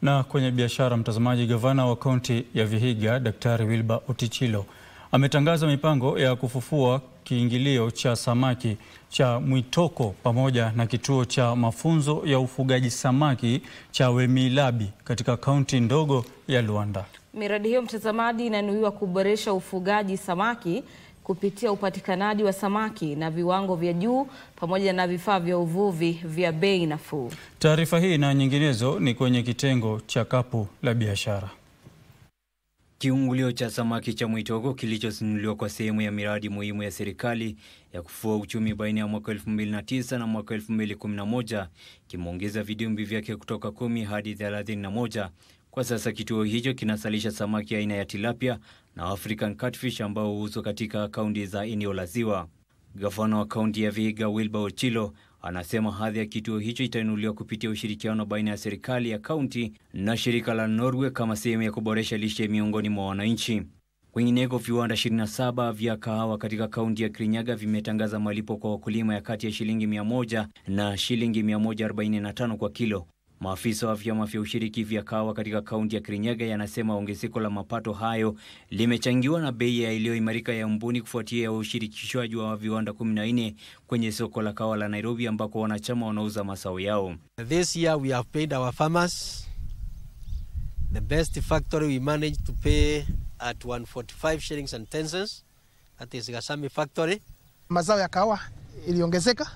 Na kwenye biashara, mtazamaji, gavana wa kaunti ya Vihiga Daktari Wilbur Otichilo ametangaza mipango ya kufufua kiingilio cha samaki cha Mwitoko pamoja na kituo cha mafunzo ya ufugaji samaki cha Wemilabi katika kaunti ndogo ya Luanda. Miradi hiyo, mtazamaji, inanuiwa kuboresha ufugaji samaki kupitia upatikanaji wa samaki na viwango vya juu pamoja na vifaa vya uvuvi vya bei nafuu. Taarifa hii na nyinginezo ni kwenye kitengo cha kapu la biashara. Kiungulio cha samaki cha Mwitoko kilichosimuliwa kwa sehemu ya miradi muhimu ya serikali ya kufufua uchumi baina ya mwaka 2009 na mwaka 2011 kimeongeza vidimbwi vyake kutoka 10 hadi 31. Kwa sasa kituo hicho kinasalisha samaki aina ya tilapia na African catfish ambao huuzwa katika kaunti za eneo la Ziwa. Gavana wa kaunti ya Vihiga Wilbur Otichilo anasema hadhi ya kituo hicho itainuliwa kupitia ushirikiano baina ya serikali ya kaunti na shirika la Norway kama sehemu ya kuboresha lishe miongoni mwa wananchi. Kwingineko, viwanda 27 vya kahawa katika kaunti ya Kirinyaga vimetangaza malipo kwa wakulima ya kati ya shilingi 100 na shilingi 145 kwa kilo. Maafisa wa vyama vya ushiriki vya kahawa katika kaunti ya Kirinyaga yanasema ongezeko la mapato hayo limechangiwa na bei iliyoimarika ya mbuni kufuatia ushirikishwaji wa viwanda 14 kwenye soko la kahawa la Nairobi ambako wanachama wanauza mazao yao. This year we have paid our farmers. The best factory we managed to pay at 145 shillings and 10 cents. That is Gasami factory. Mazao ya kahawa iliongezeka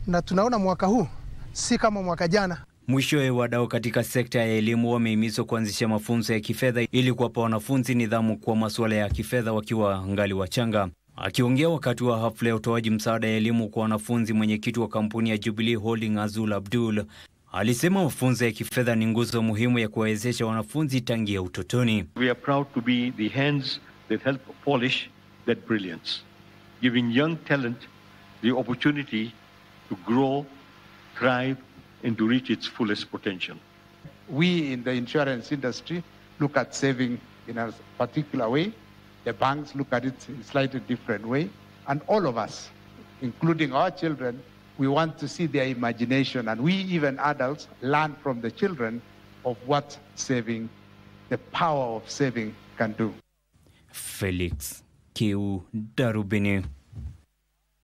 na tunaona mwaka huu si kama mwaka jana. Mwishowe, wadau katika sekta ya elimu wamehimizwa kuanzisha mafunzo ya kifedha ili kuwapa wanafunzi nidhamu kwa masuala ya kifedha wakiwa ngali wachanga. Akiongea wakati wa hafla ya utoaji msaada ya elimu kwa wanafunzi, mwenyekiti wa kampuni ya Jubilee Holding Azul Abdul alisema mafunzo ya kifedha ni nguzo muhimu ya kuwawezesha wanafunzi tangia utotoni. We are proud to be the hands that help polish that brilliance, giving young talent the opportunity to grow, thrive, and to reach its fullest potential. We in the insurance industry look at saving in a particular way. The banks look at it in a slightly different way. And all of us, including our children, we want to see their imagination, and we, even adults, learn from the children of what saving, the power of saving can do. Felix Kiu, Darubini.